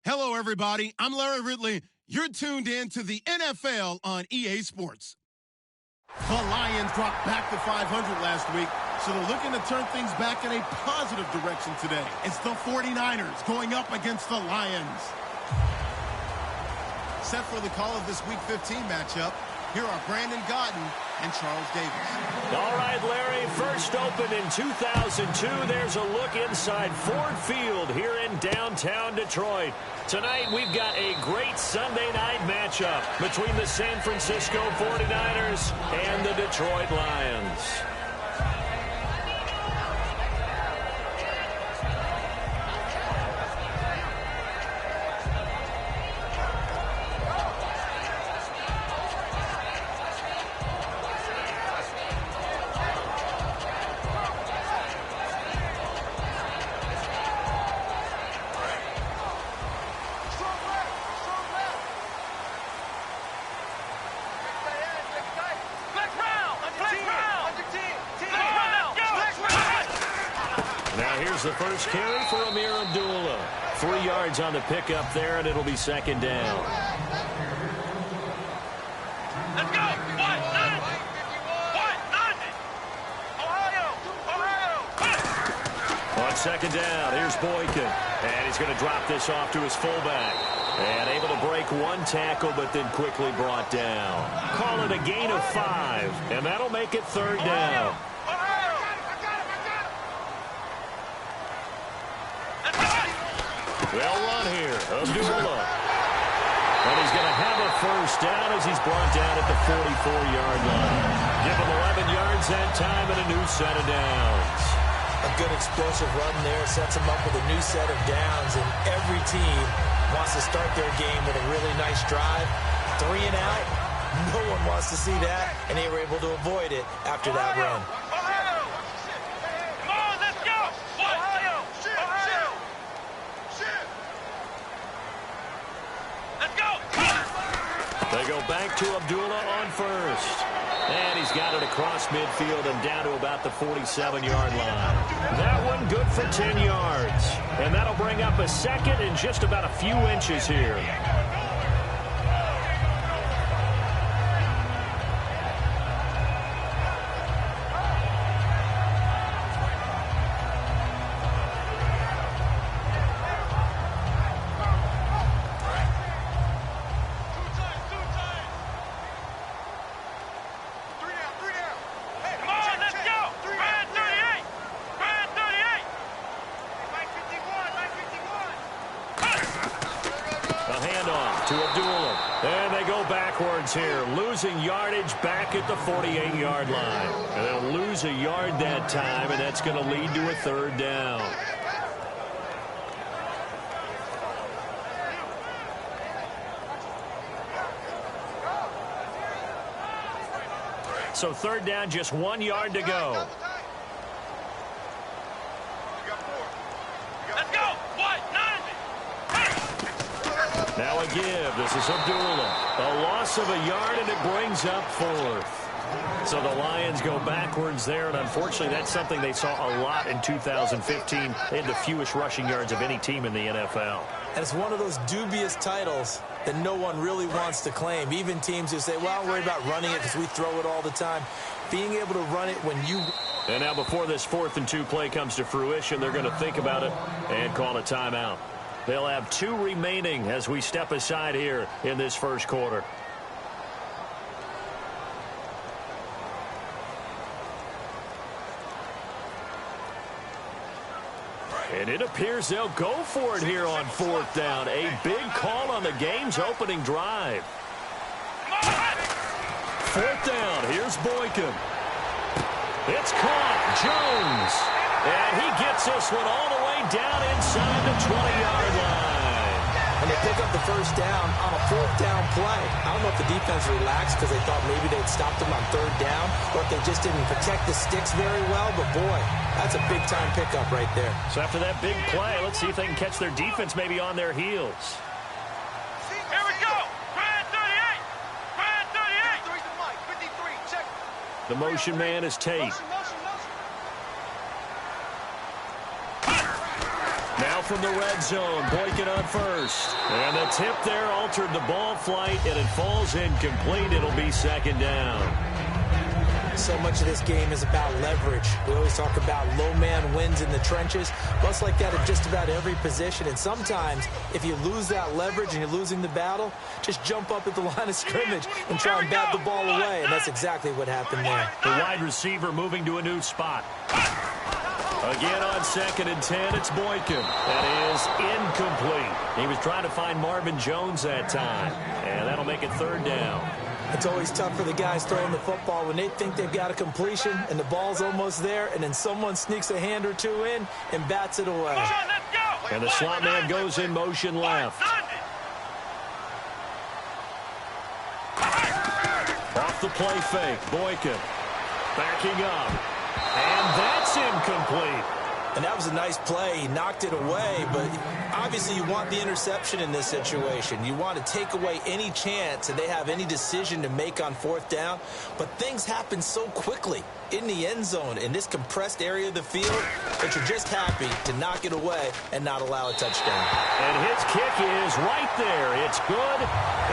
Hello, everybody. I'm Larry Ridley. You're tuned in to the NFL on EA Sports. The Lions dropped back to 500 last week, so they're looking to turn things back in a positive direction today. It's the 49ers going up against the Lions. Set for the call of this Week 15 matchup, here are Brandon Gaudin and Charles Davis. All right, Larry, first opened in 2002. There's a look inside Ford Field here in downtown Detroit. Tonight, we've got a great Sunday night matchup between the San Francisco 49ers and the Detroit Lions. The first carry for Amir Abdullah. 3 yards on the pickup there, and it'll be second down. Let's go! Ohio! On second down, here's Boykin. And he's going to drop this off to his fullback. And able to break one tackle, but then quickly brought down. Call it a gain of 5, and that'll make it third down. Well run here, Abdullah. And he's going to have a first down as he's brought down at the 44-yard line. Give him 11 yards that time and a new set of downs. A good explosive run there sets him up with a new set of downs, and every team wants to start their game with a really nice drive. 3 and out, no one wants to see that, and they were able to avoid it after that run. They go back to Abdullah on first. And he's got it across midfield and down to about the 47-yard line. That one good for 10 yards. And that'll bring up a second in just about a few inches here. Here, losing yardage back at the 48-yard line. And they'll lose a yard that time, and that's going to lead to a third down. So third down, just 1 yard to go. Now a give. This is Abdullah. A loss of a yard, and it brings up fourth. So the Lions go backwards there, and unfortunately that's something they saw a lot in 2015. They had the fewest rushing yards of any team in the NFL. And it's one of those dubious titles that no one really wants to claim. Even teams who say, well, I'll worry about running it because we throw it all the time. Being able to run it when you... And now before this 4th and 2 play comes to fruition, they're going to think about it and call a timeout. They'll have 2 remaining as we step aside here in this first quarter. And it appears they'll go for it here on 4th down. A big call on the game's opening drive. 4th down. Here's Boykin. It's caught. Jones. And he gets this one all the way down inside the 20-yard line. And they pick up the first down on a 4th down play. I don't know if the defense relaxed because they thought maybe they'd stopped them on 3rd down, or if they just didn't protect the sticks very well. But, boy, that's a big-time pickup right there. So after that big play, let's see if they can catch their defense maybe on their heels. Here we go. Brand 38. Brand 38. 53. Check. The motion man is Tate. Now from the red zone. Boykin on first. And the tip there altered the ball flight, and it falls incomplete. It'll be second down. So much of this game is about leverage. We always talk about low man wins in the trenches. Well, it's like that at just about every position. And sometimes, if you lose that leverage and you're losing the battle, just jump up at the line of scrimmage and try and bat the ball away. And that's exactly what happened there. The wide receiver moving to a new spot. Again on 2nd and 10, it's Boykin. That is incomplete. He was trying to find Marvin Jones that time. And that'll make it 3rd down. It's always tough for the guys throwing the football when they think they've got a completion and the ball's almost there, and then someone sneaks a hand or two in and bats it away. And the slot man goes in motion left. Off the play fake, Boykin backing up. And that's incomplete. And that was a nice play. He knocked it away, but obviously you want the interception in this situation. You want to take away any chance that they have any decision to make on 4th down. But things happen so quickly in the end zone in this compressed area of the field that you're just happy to knock it away and not allow a touchdown. And his kick is right there. It's good.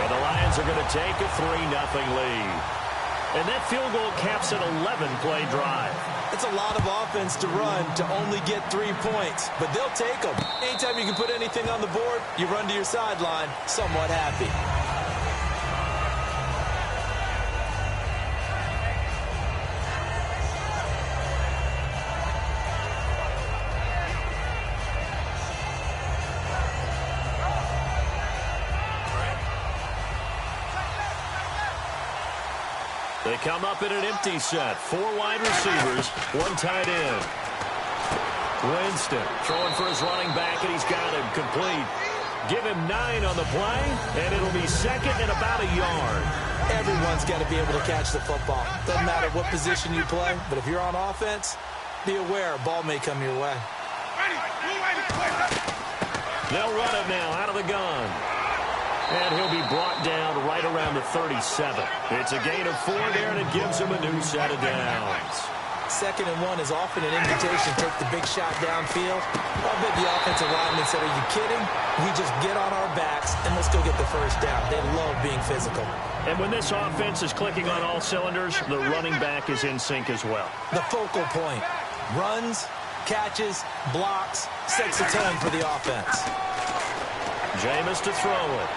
And the Lions are going to take a 3-0 lead. And that field goal caps an 11-play drive. It's a lot of offense to run to only get 3 points, but they'll take them. Anytime you can put anything on the board, you run to your sideline somewhat happy. They come up in an empty set. 4 wide receivers, 1 tight end. Winston throwing for his running back, and he's got him complete. Give him 9 on the play, and it'll be 2nd and about a yard. Everyone's got to be able to catch the football. Doesn't matter what position you play, but if you're on offense, be aware a ball may come your way. They'll run it now out of the gun. And he'll be brought down right around the 37. It's a gain of 4 there, and it gives him a new set of downs. 2nd and 1 is often an invitation to take the big shot downfield. I bet the offensive lineman said, are you kidding? We just get on our backs, and let's go get the 1st down. They love being physical. And when this offense is clicking on all cylinders, the running back is in sync as well. The focal point. Runs, catches, blocks, sets the tone for the offense. Jameis to throw it.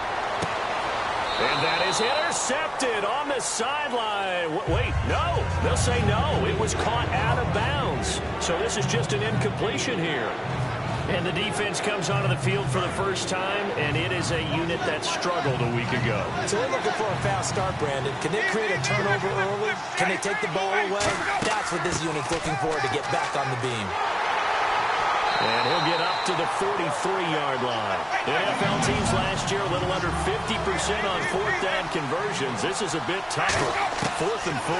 And that is intercepted on the sideline. Wait, no. They'll say no. It was caught out of bounds. So this is just an incompletion here. And the defense comes onto the field for the first time, and it is a unit that struggled a week ago. So they're looking for a fast start, Brandon. Can they create a turnover early? Can they take the ball away? That's what this unit's looking for to get back on the beam. And he'll get up to the 43-yard line. The NFL teams last year a little under 50% on 4th down conversions. This is a bit tougher. 4th and 4.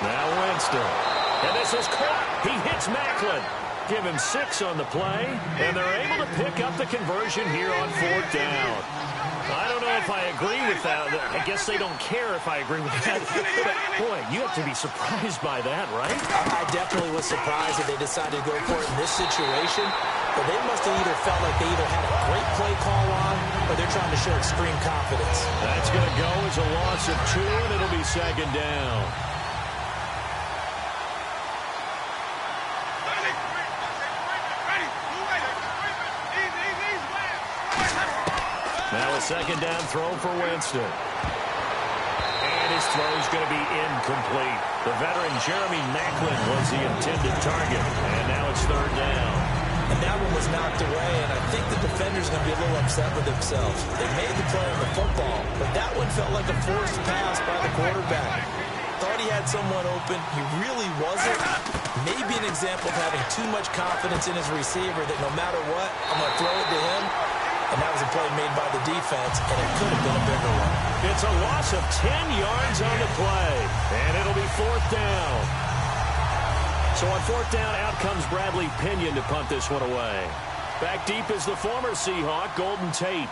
Now Winston. And this is caught. He hits Macklin. Give him 6 on the play. And they're able to pick up the conversion here on 4th down. I don't know if I agree with that. I guess they don't care if I agree with that. But, boy, you have to be surprised by that, right? I definitely was surprised that they decided to go for it in this situation. But they must have either felt like they either had a great play call on or they're trying to show extreme confidence. That's going to go as a loss of 2, and it'll be 2nd down. Now a 2nd down throw for Winston. And his throw is going to be incomplete. The veteran Jeremy Macklin was the intended target. And now it's 3rd down. And that one was knocked away, and I think the defender's going to be a little upset with themselves. They made the play on the football, but that one felt like a forced pass by the quarterback. Thought he had someone open. He really wasn't. Maybe an example of having too much confidence in his receiver that no matter what, I'm going to throw it to him. And that was a play made by the defense, and it could have been a bigger one. It's a loss of 10 yards on the play, and it'll be 4th down. So on 4th down, out comes Bradley Pinion to punt this one away. Back deep is the former Seahawk, Golden Tate.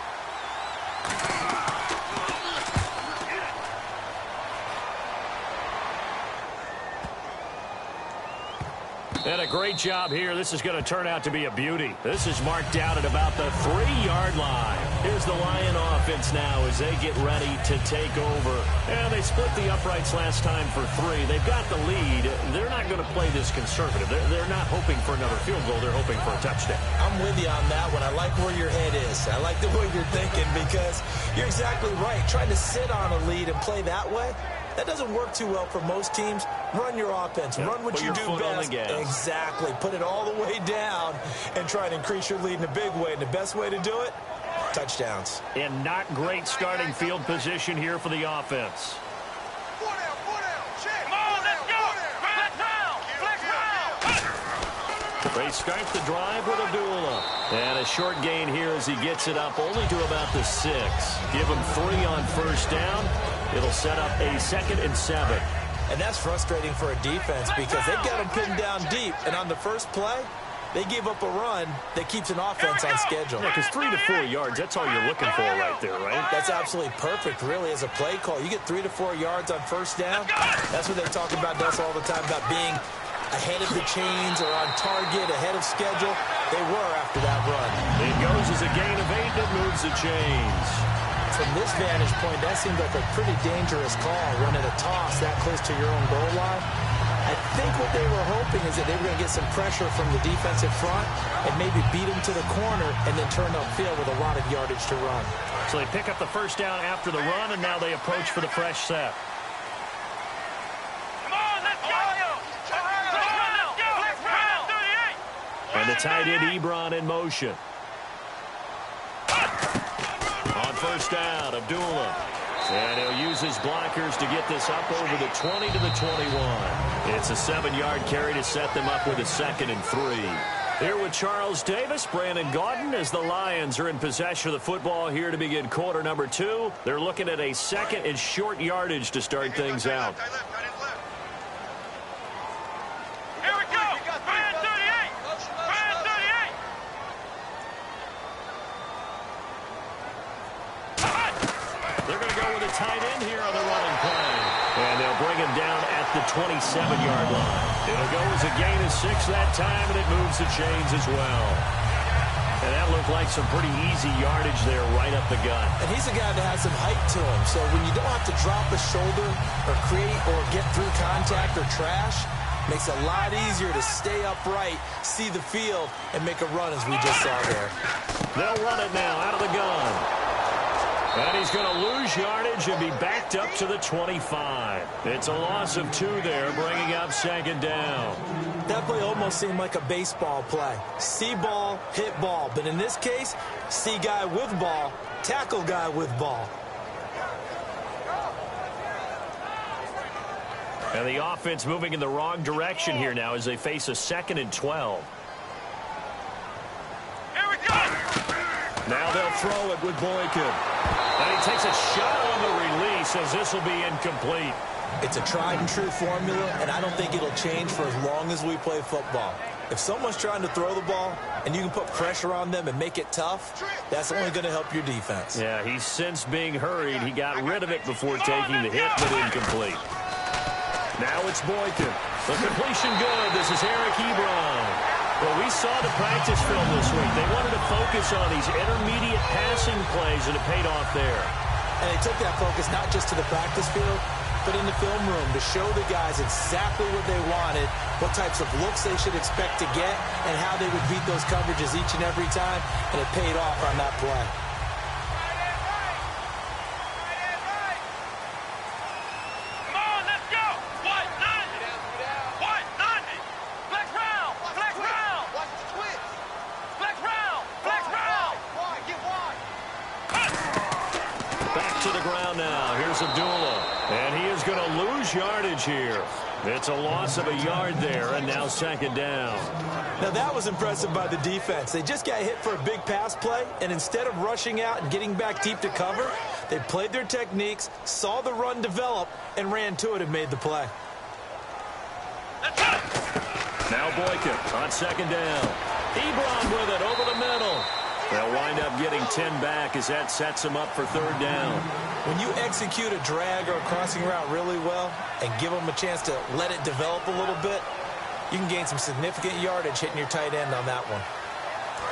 And a great job here. This is going to turn out to be a beauty. This is marked out at about the 3-yard line. Here's the Lion offense now as they get ready to take over. And they split the uprights last time for 3. They've got the lead. They're not going to play this conservative. They're not hoping for another field goal. They're hoping for a touchdown. I'm with you on that one. I like where your head is. I like the way you're thinking because you're exactly right. Trying to sit on a lead and play that way, that doesn't work too well for most teams. Run your offense. Run what you do best. Exactly. Put it all the way down and try to increase your lead in a big way. And the best way to do it, touchdowns. And not great starting field position here for the offense. They start the drive with Abdullah. And a short gain here as he gets it up only to about the 6. Give him 3 on first down. It'll set up a 2nd and 7. And that's frustrating for a defense because they've got them pinned down deep. And on the first play, they gave up a run that keeps an offense on schedule. Yeah, because 3 to 4 yards, that's all you're looking for right there, right? That's absolutely perfect, really, as a play call. You get 3 to 4 yards on first down. That's what they talk about us all the time, about being ahead of the chains or on target, ahead of schedule. They were after that run. It goes as a gain of 8 that moves the chains. From this vantage point, that seemed like a pretty dangerous call, running a toss that close to your own goal line. I think what they were hoping is that they were going to get some pressure from the defensive front and maybe beat them to the corner and then turn upfield with a lot of yardage to run. So they pick up the first down after the run, and now they approach for the fresh set. And the tight end, Ebron, in motion. On first down, Abdullah. And he'll use his blockers to get this up over the 20 to the 21. It's a 7-yard carry to set them up with a 2nd and 3. Here with Charles Davis, Brandon Gaudin, as the Lions are in possession of the football here to begin quarter number 2. They're looking at a 2nd and short yardage to start things out. Tight end here on the running play. And they'll bring him down at the 27-yard line. It'll go as a gain of 6 that time, and it moves the chains as well. And that looked like some pretty easy yardage there right up the gut. And he's a guy that has some height to him. So when you don't have to drop a shoulder or create or get through contact or trash, makes it a lot easier to stay upright, see the field, and make a run as we just saw there. They'll run it now out of the gun. And he's going to lose yardage and be backed up to the 25. It's a loss of 2 there, bringing up 2nd down. That play almost seemed like a baseball play. See ball, hit ball. But in this case, see guy with ball, tackle guy with ball. And the offense moving in the wrong direction here now as they face a 2nd and 12. Here we go! Now they'll throw it with Boykin. And he takes a shot on the release as this will be incomplete. It's a tried and true formula, and I don't think it'll change for as long as we play football. If someone's trying to throw the ball and you can put pressure on them and make it tough, that's only going to help your defense. Yeah, he's since being hurried. He got rid of it before taking the hit, but incomplete. Now it's Boykin. The completion good. This is Eric Ebron. Well, we saw the practice film this week. They wanted to focus on these intermediate passing plays, and it paid off there. And they took that focus not just to the practice field, but in the film room to show the guys exactly what they wanted, what types of looks they should expect to get, and how they would beat those coverages each and every time, and it paid off on that play. Yardage here. It's a loss of a yard there, and now 2nd down. Now that was impressive by the defense. They just got hit for a big pass play, and instead of rushing out and getting back deep to cover, they played their techniques, saw the run develop, and ran to it and made the play. Now Boykin on 2nd down. Ebron with it over the middle. They'll wind up getting 10 back as that sets them up for 3rd down. When you execute a drag or a crossing route really well and give them a chance to let it develop a little bit, You can gain some significant yardage hitting your tight end on that one.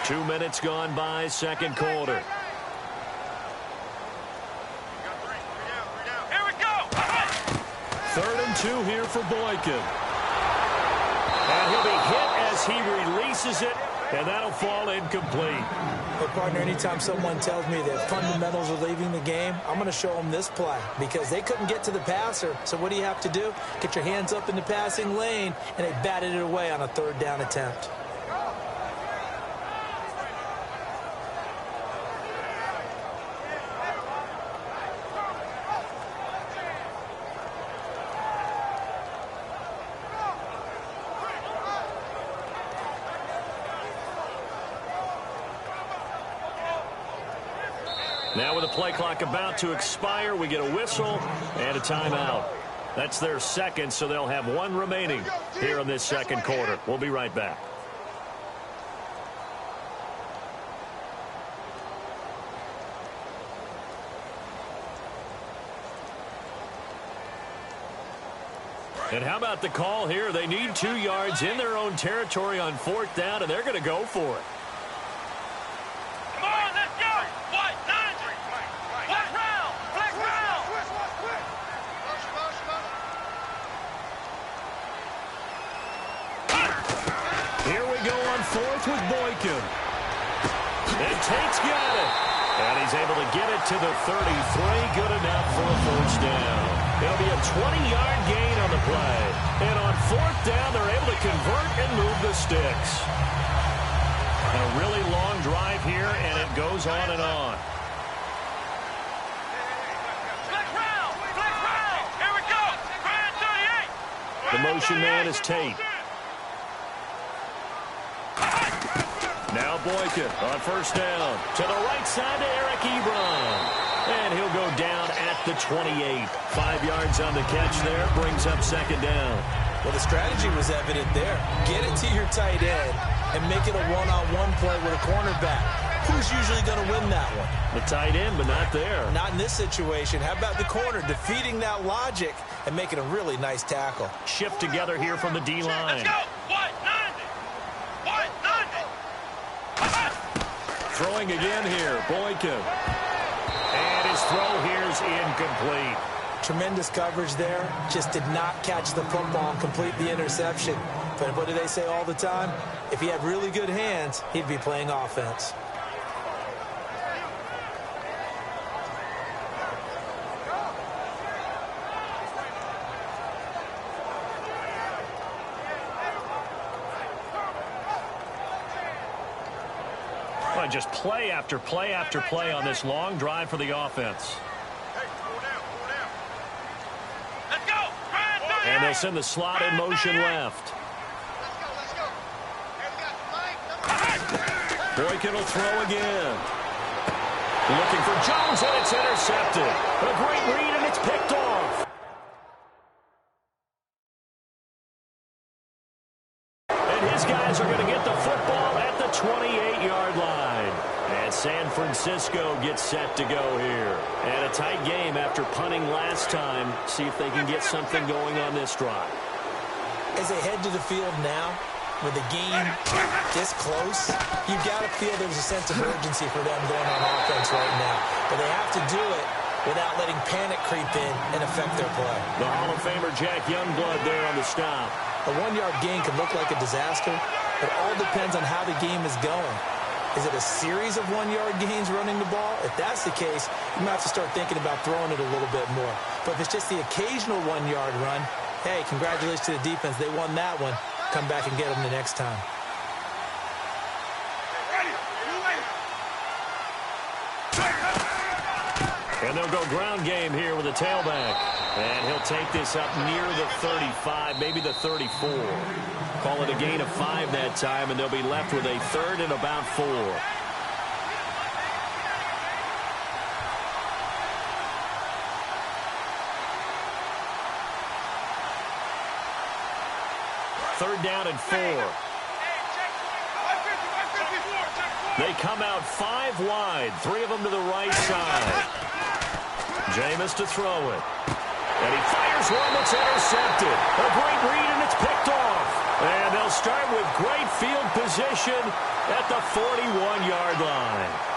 2 minutes gone by, second quarter. Here we go. 3rd and 2 here for Boykin. And he'll be hit as he releases it, and that'll fall incomplete. But, partner, anytime someone tells me that fundamentals are leaving the game, I'm going to show them this play because they couldn't get to the passer. So what do you have to do? Get your hands up in the passing lane, and they batted it away on a 3rd down attempt. Now with the play clock about to expire, we get a whistle and a timeout. That's their second, so they'll have 1 remaining here in this second quarter. We'll be right back. And how about the call here? They need 2 yards in their own territory on 4th down, and they're going to go for it. Fourth with Boykin. And Tate's got it. And he's able to get it to the 33. Good enough for a 1st down. It'll be a 20-yard gain on the play. And on 4th down, they're able to convert and move the sticks. A really long drive here, and it goes on and on. Flex round. Here we go. 38. The motion man is Tate. Now Boykin on 1st down. To the right side to Eric Ebron. And he'll go down at the 28. 5 yards on the catch there. Brings up 2nd down. Well, the strategy was evident there. Get it to your tight end and make it a one-on-one play with a cornerback. Who's usually going to win that one? The tight end, but not there. Not in this situation. How about the corner defeating that logic and making a really nice tackle? Shift together here from the D-line. Let's go. 190. Throwing again here, Boykin. And his throw here's incomplete. Tremendous coverage there. Just did not catch the football and complete the interception. But what do they say all the time? If he had really good hands, he'd be playing offense. Just play after play after play on this long drive for the offense. Let's go. And they'll send the slot in motion left. Boykin will throw again. Looking for Jones, and it's intercepted. A great read, and it's picked off. And his guys are going to get the football at the 28-yard line. And San Francisco gets set to go here. And a tight game after punting last time. See if they can get something going on this drive. As they head to the field now, with the game this close, you've got to feel there's a sense of urgency for them going on offense right now. But they have to do it without letting panic creep in and affect their play. The Hall of Famer Jack Youngblood there on the stop. A 1-yard gain can look like a disaster. It all depends on how the game is going. Is it a series of 1-yard gains running the ball? If that's the case, you might have to start thinking about throwing it a little bit more. But if it's just the occasional 1-yard run, hey, congratulations to the defense. They won that one. Come back and get them the next time. And they'll go ground game here with a tailback. And he'll take this up near the 35, maybe the 34. Call it a gain of 5 that time, and they'll be left with a 3rd and about 4. Third down and 4. They come out 5 wide, 3 of them to the right side. Jameis to throw it. And he fires one that's intercepted. A great read, and it's picked off. And they'll start with great field position at the 41-yard line.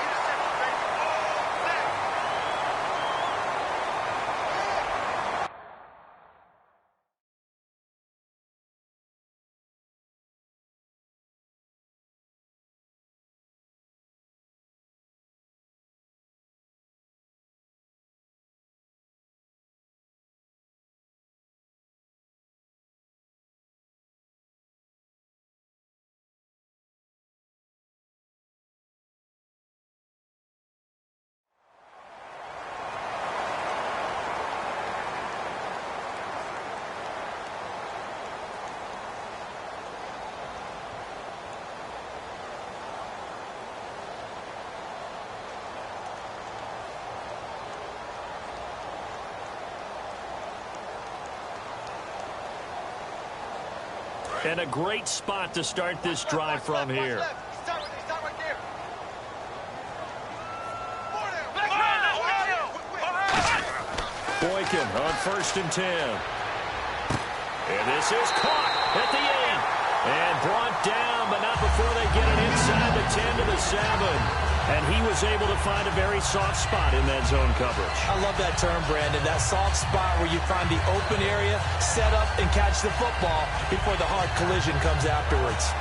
And a great spot to start this drive from here. Boykin on 1st and 10. And this is caught at the 8. And brought down, but not before they get it inside the 10 to the 7. And he was able to find a very soft spot in that zone coverage. I love that term, Brandon. That soft spot where you find the open area, set up, and catch the football before the hard collision comes afterwards.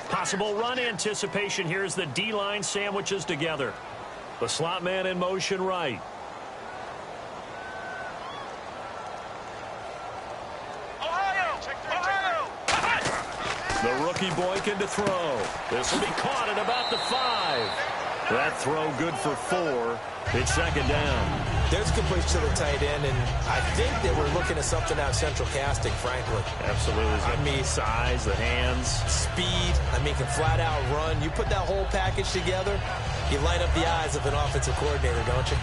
Possible run anticipation here as the D-line sandwiches together. The slot man in motion right. The rookie Boykin to throw. This will be caught at about the 5. That throw good for 4. It's 2nd down. There's completion to the tight end, and I think that we're looking at something out of central casting, frankly. Absolutely. I mean, size, the hands. Speed. I mean, can flat out run. You put that whole package together, you light up the eyes of an offensive coordinator, don't you?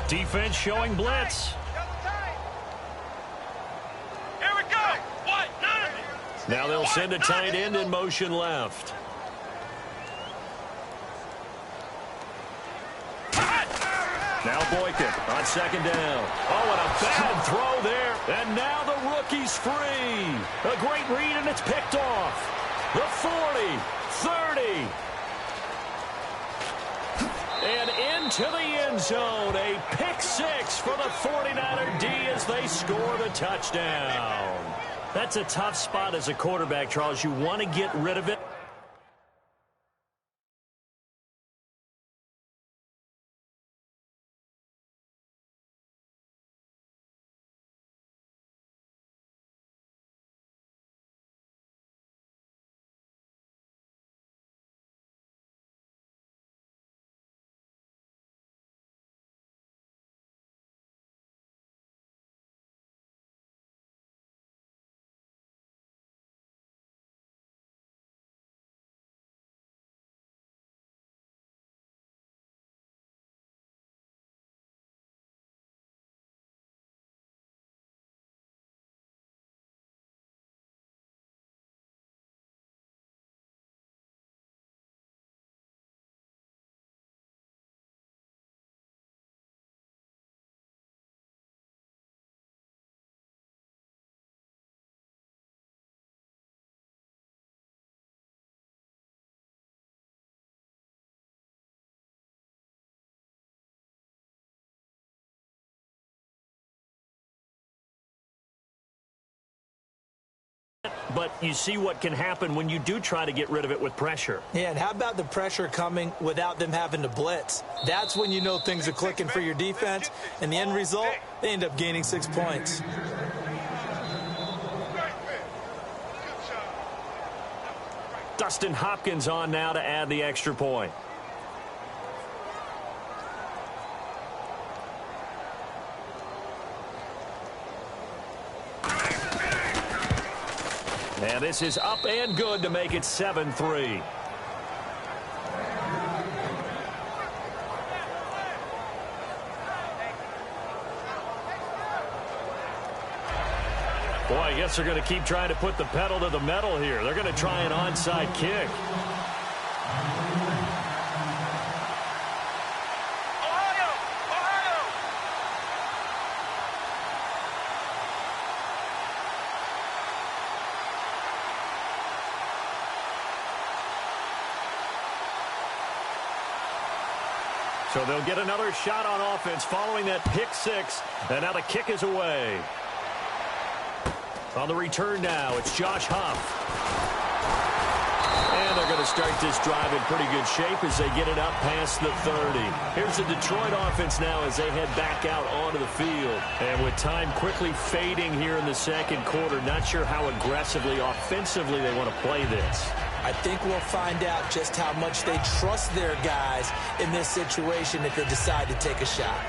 Defense showing blitz. Here we go. What? Now they'll send a tight end in motion left. Now Boykin on 2nd down. Oh, and a bad throw there. And now the rookie's free. A great read, and it's picked off. The 40, 30. And into the end zone. A pick 6 for the 49er D as they score the touchdown. That's a tough spot as a quarterback, Charles. You want to get rid of it. But you see what can happen when you do try to get rid of it with pressure. Yeah, and how about the pressure coming without them having to blitz? That's when you know things are clicking for your defense. And the end result, they end up gaining 6 points. Dustin Hopkins on now to add the extra point. And this is up and good to make it 7-3. Boy, I guess they're going to keep trying to put the pedal to the metal here. They're going to try an onside kick. So they'll get another shot on offense following that pick six. And now the kick is away. On the return now, it's Josh Huff. And they're going to start this drive in pretty good shape as they get it up past the 30. Here's the Detroit offense now as they head back out onto the field. And with time quickly fading here in the second quarter, not sure how aggressively, offensively they want to play this. I think we'll find out just how much they trust their guys in this situation if they decide to take a shot.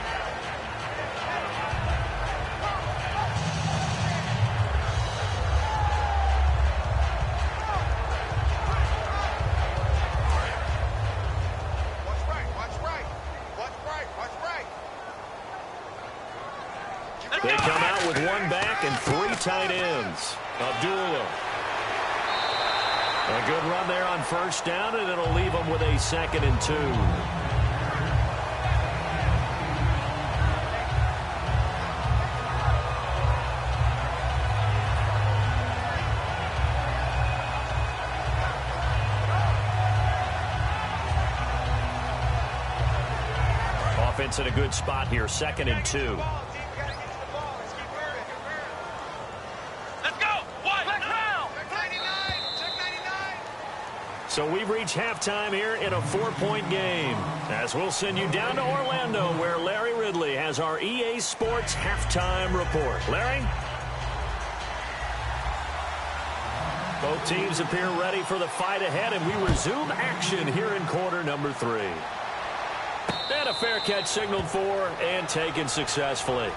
They come out with one back and three tight ends. Abdullah. A good run there on first down, and it'll leave them with a 2nd and 2. Offense in a good spot here, 2nd and 2. So we've reached halftime here in a 4-point game. As we'll send you down to Orlando, where Larry Ridley has our EA Sports halftime report. Larry? Both teams appear ready for the fight ahead, and we resume action here in quarter number 3. And a fair catch signaled for and taken successfully.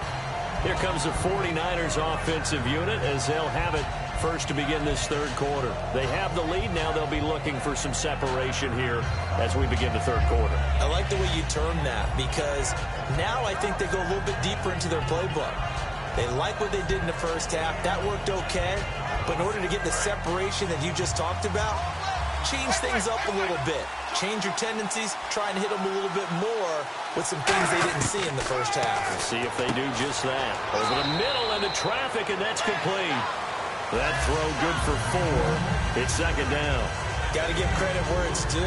Here comes the 49ers offensive unit as they'll have it first to begin this third quarter. They have the lead. Now they'll be looking for some separation here as we begin the third quarter. I like the way you term that because now I think they go a little bit deeper into their playbook. They like what they did in the first half. That worked okay. But in order to get the separation that you just talked about, change things up a little bit. Change your tendencies. Try and hit them a little bit more with some things they didn't see in the first half. We'll see if they do just that. Over the middle into traffic, and that's complete. That throw good for 4. It's 2nd down. Got to give credit where it's due.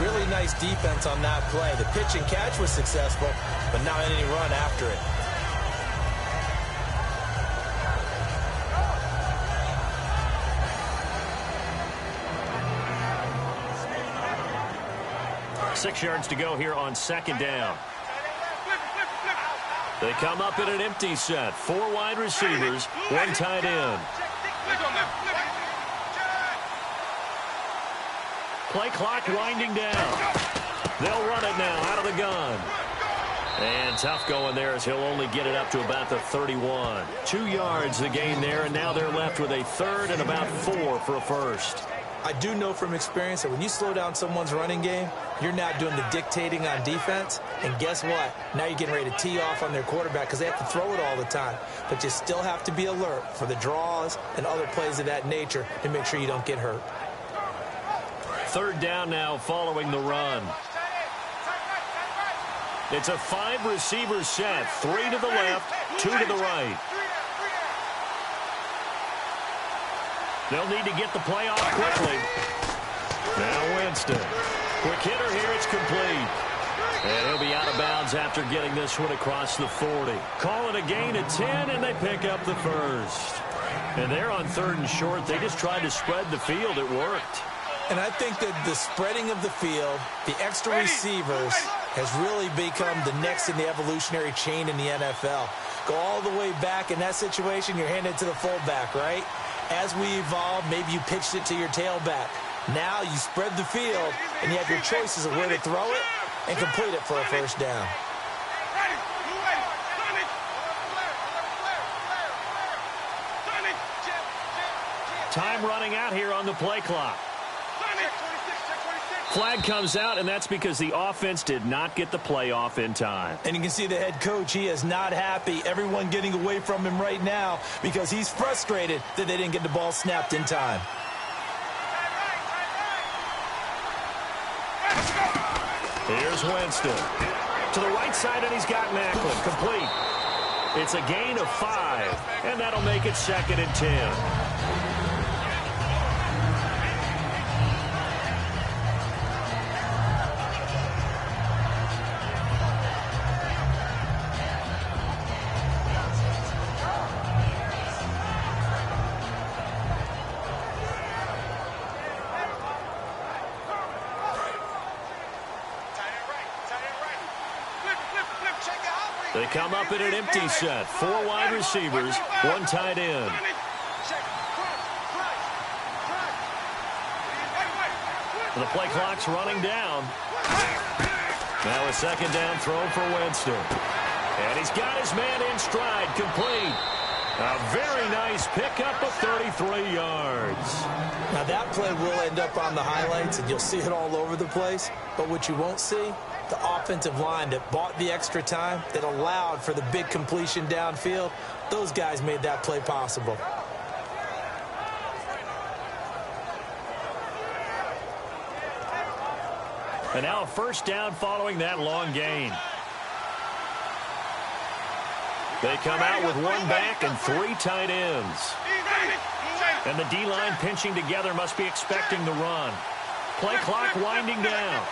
Really nice defense on that play. The pitch and catch was successful, but not any run after it. Six yards to go here on 2nd down. They come up in an empty set. 4 wide receivers, 1 tight end. Play clock winding down. They'll run it now out of the gun. And tough going there as he'll only get it up to about the 31. 2 yards the gain there, and now they're left with a 3rd and about 4 for a first. I do know from experience that when you slow down someone's running game, you're now doing the dictating on defense. And guess what? Now you're getting ready to tee off on their quarterback because they have to throw it all the time. But you still have to be alert for the draws and other plays of that nature to make sure you don't get hurt. 3rd down now following the run. It's a 5-receiver set. 3 to the left, 2 to the right. They'll need to get the play off quickly. Now Winston. Quick hitter here, it's complete. And he'll be out of bounds after getting this one across the 40. Call it a gain of 10, and they pick up the first. And they're on 3rd and short. They just tried to spread the field. It worked. And I think that the spreading of the field, the extra receivers, has really become the next in the evolutionary chain in the NFL. Go all the way back in that situation, you're handed to the fullback, right? As we evolve, maybe you pitched it to your tailback. Now you spread the field, and you have your choices of where to throw it and complete it for a first down. Time running out here on the play clock. Flag comes out, and that's because the offense did not get the play off in time. And you can see the head coach, he is not happy. Everyone getting away from him right now because he's frustrated that they didn't get the ball snapped in time. Here's Winston. To the right side, and he's got Macklin. Complete. It's a gain of 5, and that'll make it 2nd and 10. They come up in an empty set. 4 wide receivers, 1 tight end. The play clock's running down. Now a 2nd down throw for Winston. And he's got his man in stride, complete. A very nice pickup of 33 yards. Now that play will end up on the highlights, and you'll see it all over the place. But what you won't see, the offensive line that bought the extra time, that allowed for the big completion downfield, those guys made that play possible. And now a 1st down following that long gain. They come out with 1 back and 3 tight ends. And the D-line pinching together must be expecting the run. Play clock winding down.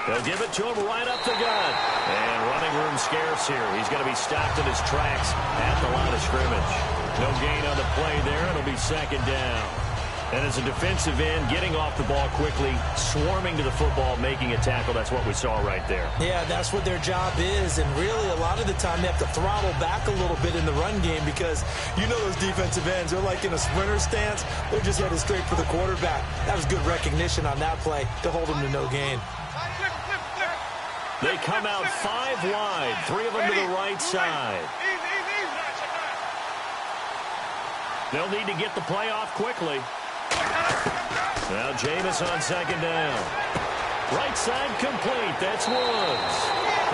They'll give it to him right up the gut. And running room scarce here. He's going to be stopped in his tracks at the line of scrimmage. No gain on the play there. It'll be 2nd down. And as a defensive end, getting off the ball quickly, swarming to the football, making a tackle, that's what we saw right there. Yeah, that's what their job is. And really, a lot of the time, they have to throttle back a little bit in the run game because you know those defensive ends, they're like in a sprinter stance. They're just headed straight for the quarterback. That was good recognition on that play to hold them to no gain. They come out 5 wide, 3 of them to the right side. They'll need to get the play off quickly. Now Jameis on 2nd down. Right side complete. That's Woods.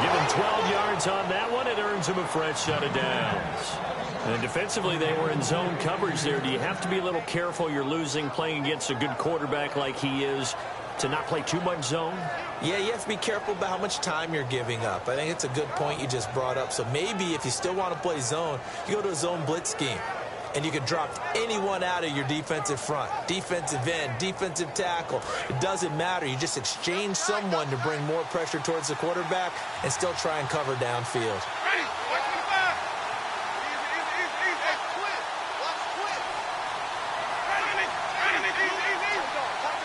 Give him 12 yards on that one. It earns him a fresh set of downs. And defensively, they were in zone coverage there. Do you have to be a little careful? You're losing playing against a good quarterback like he is to not play too much zone? Yeah, you have to be careful about how much time you're giving up. I think it's a good point you just brought up. So maybe if you still want to play zone, you go to a zone blitz scheme. And you can drop anyone out of your defensive front. Defensive end, defensive tackle. It doesn't matter. You just exchange someone to bring more pressure towards the quarterback and still try and cover downfield.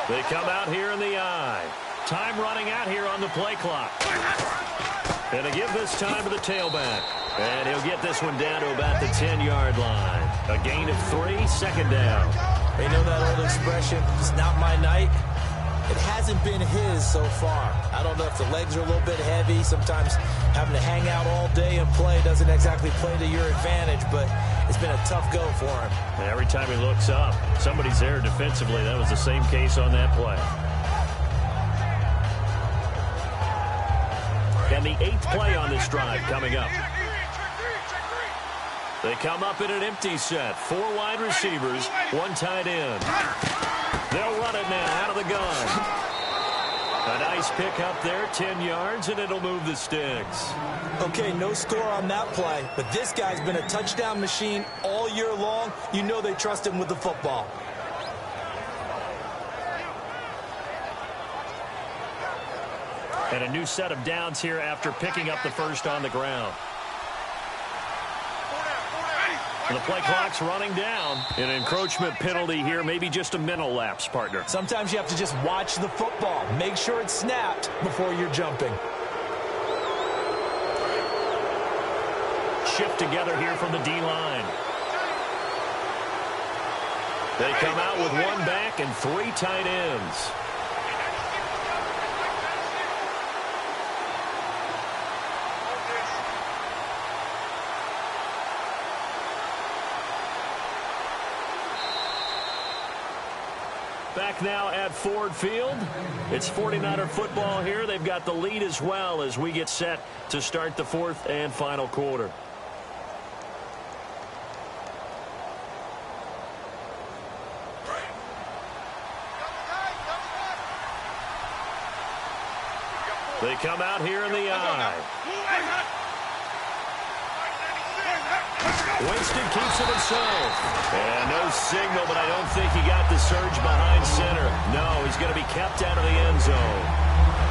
They come out here in the eye. Time running out here on the play clock. And to give this time to the tailback. And he'll get this one down to about the 10-yard line. A gain of 3, 2nd down. You know that old expression, it's not my night? It hasn't been his so far. I don't know if the legs are a little bit heavy. Sometimes having to hang out all day and play doesn't exactly play to your advantage, but it's been a tough go for him. And every time he looks up, somebody's there defensively. That was the same case on that play. And the 8th play on this drive coming up. They come up in an empty set. 4 wide receivers, 1 tight end. They'll run it now out of the gun. A nice pick up there, 10 yards, and it'll move the sticks. Okay, no score on that play, but this guy's been a touchdown machine all year long. You know they trust him with the football. And a new set of downs here after picking up the first on the ground. The play clock's running down. An encroachment penalty here, maybe just a mental lapse, partner. Sometimes you have to just watch the football. Make sure it's snapped before you're jumping. Shift together here from the D-line. They come out with 1 back and 3 tight ends. Back now at Ford Field. It's 49er football here. They've got the lead as well as we get set to start the fourth and final quarter. They come out here in the eye. Winston keeps it himself. And no signal, but I don't think he got the surge behind center. No, he's going to be kept out of the end zone.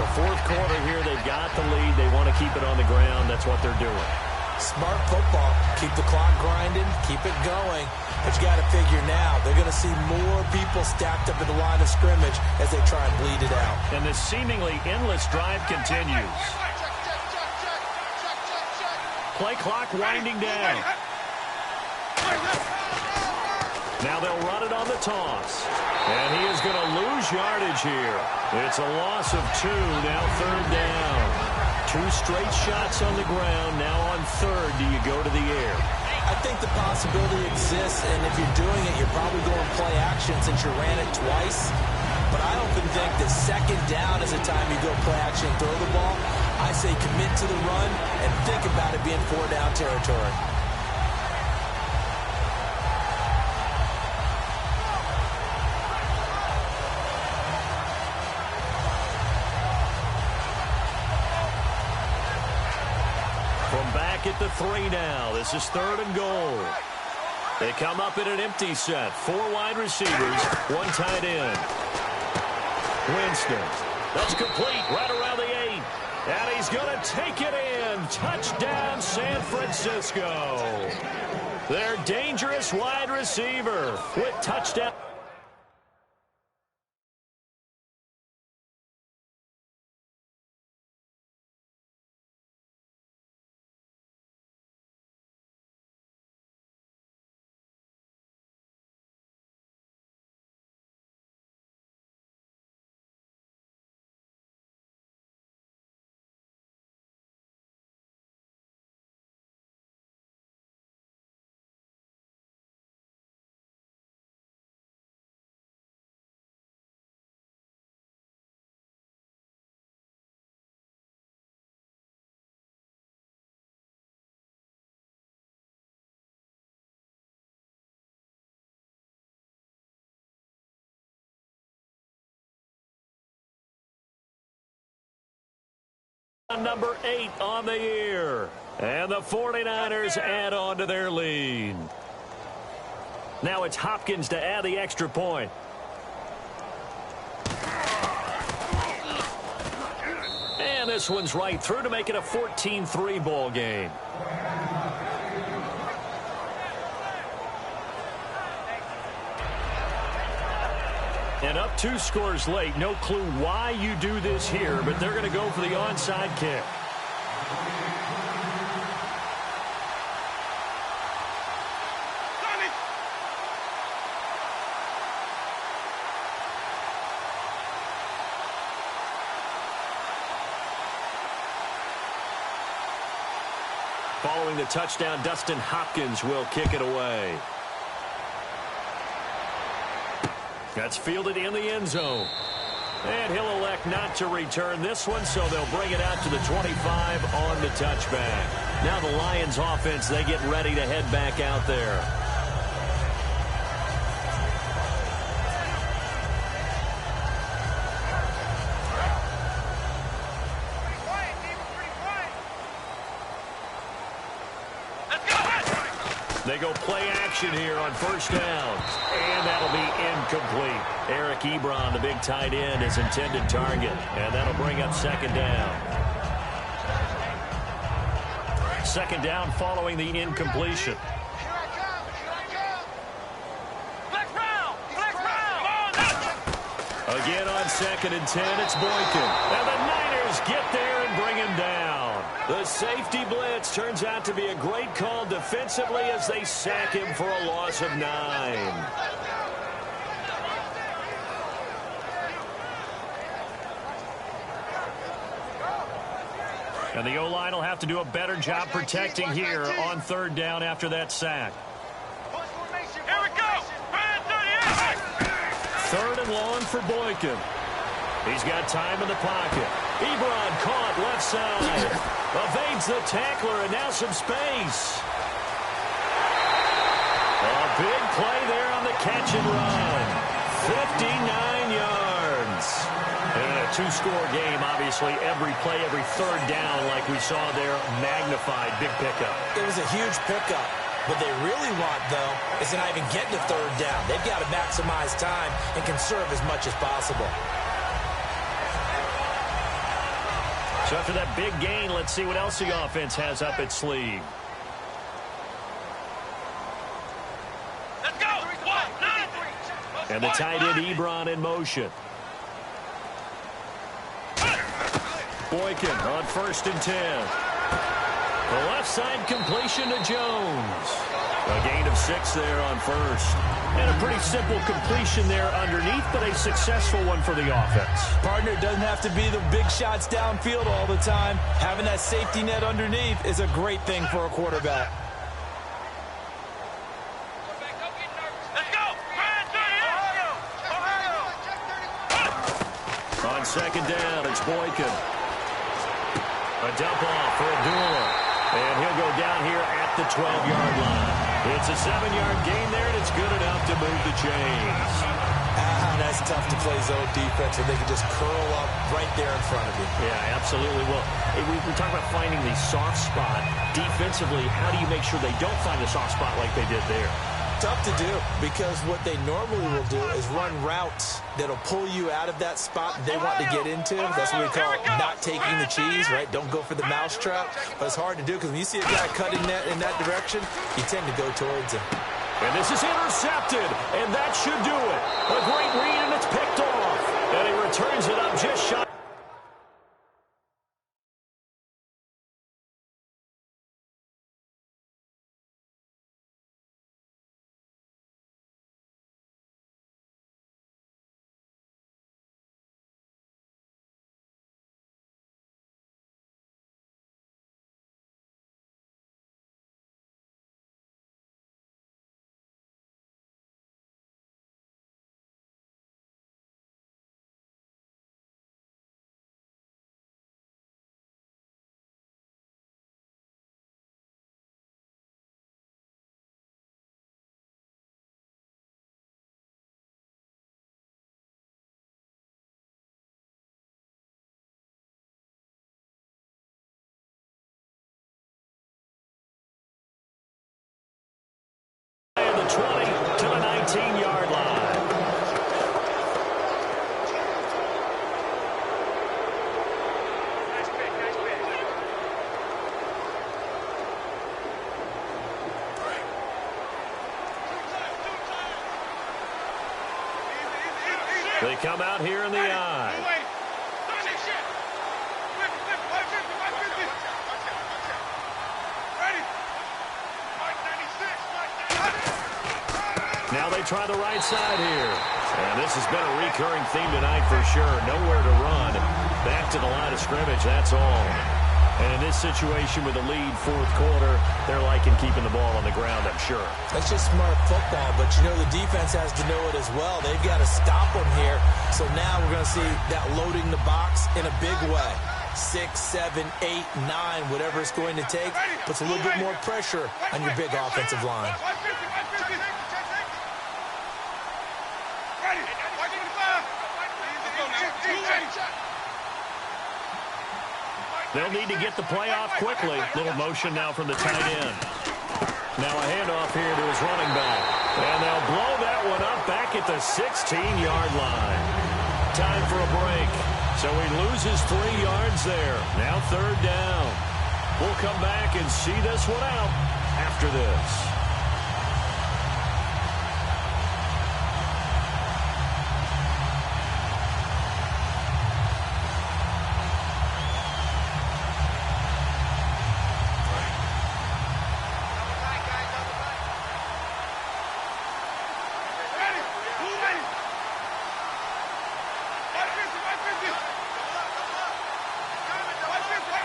The fourth quarter here, they've got the lead. They want to keep it on the ground. That's what they're doing. Smart football. Keep the clock grinding. Keep it going. But you got to figure now, they're going to see more people stacked up in the line of scrimmage as they try and bleed it out. And this seemingly endless drive continues. Play clock winding down. Now they'll run it on the toss. And he is going to lose yardage here. It's a loss of 2, now third down. 2 straight shots on the ground. Now on third, do you go to the air? I think the possibility exists, and if you're doing it, you're probably going play action since you ran it twice. But I often think that second down is the time you go play action and throw the ball. I say commit to the run and think about it being 4-down territory. At the 3 now. This is third and goal. They come up in an empty set. 4 wide receivers, 1 tight end. Winston. That's complete right around the 8. And he's going to take it in. Touchdown, San Francisco. Their dangerous wide receiver with touchdown. Number 8 on the year. And the 49ers add on to their lead. Now it's Hopkins to add the extra point. And this one's right through to make it a 14-3 ball game. And up 2 scores late. No clue why you do this here, but they're going to go for the onside kick. Following the touchdown, Dustin Hopkins will kick it away. That's fielded in the end zone. And he'll elect not to return this one, so they'll bring it out to the 25 on the touchback. Now the Lions offense, they get ready to head back out there. They go play action here on first down. And that'll be incomplete. Eric Ebron, the big tight end, is intended target. And that'll bring up second down. Second down following the incompletion. Again on 2nd and 10, it's Boykin. And the Niners get there and bring him down. The safety blitz turns out to be a great call defensively as they sack him for a loss of 9. And the O-line will have to do a better job protecting here on third down after that sack. Here we go. 38. 3rd and long for Boykin. He's got time in the pocket. Ebron caught left side. Evades the tackler, and now some space. A big play there on the catch and run. 59 yards. And in a two-score game, obviously, every play, every third down, like we saw there, magnified. Big pickup. It was a huge pickup. What they really want, though, is to not even get to third down. They've got to maximize time and conserve as much as possible. So after that big gain, let's see what else the offense has up its sleeve. Let's go! And the tight end Ebron in motion. Boykin on 1st and 10. The left side completion to Jones. A gain of 6 there on 1st. And a pretty simple completion there underneath, but a successful one for the offense. Partner, it doesn't have to be the big shots downfield all the time. Having that safety net underneath is a great thing for a quarterback. Let's go! On 2nd down, it's Boykin. A dump off for Abdullah. And he'll go down here at the 12-yard line. It's a 7-yard gain there, and it's good enough to move the chains. That's tough to play zone defense where they can just curl up right there in front of you. Yeah, absolutely. Well, we're talking about finding the soft spot. Defensively, how do you make sure they don't find a soft spot like they did there? Tough to do because what they normally will do is run routes that'll pull you out of that spot they want to get into. That's what we call not taking the cheese, right? Don't go for the mousetrap. But it's hard to do because when you see a guy cutting that in that direction, you tend to go towards him. And this is intercepted, and that should do it. A great read, and it's picked off. And he returns it up just shy. And the 20 to the 19-yard line. Nice pick, nice pick. They come out here in the eye. Now they try the right side here. And this has been a recurring theme tonight for sure. Nowhere to run. Back to the line of scrimmage, that's all. And in this situation with the lead 4th quarter, they're liking keeping the ball on the ground, I'm sure. That's just smart football, but you know the defense has to know it as well. They've got to stop them here. So now we're going to see that loading the box in a big way. 6, 7, 8, 9, whatever it's going to take, puts a little bit more pressure on your big offensive line. They'll need to get the play off quickly. Little motion now from the tight end. Now a handoff here to his running back. And they'll blow that one up back at the 16-yard line. Time for a break. So he loses 3 yards there. Now 3rd down. We'll come back and see this one out after this.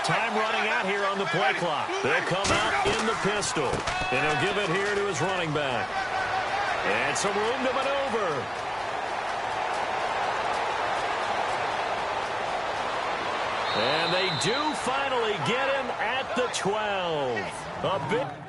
Time running out here on the play clock. They'll come out in the pistol. And he'll give it here to his running back. And some room to maneuver. do finally get him at the 12. A bit.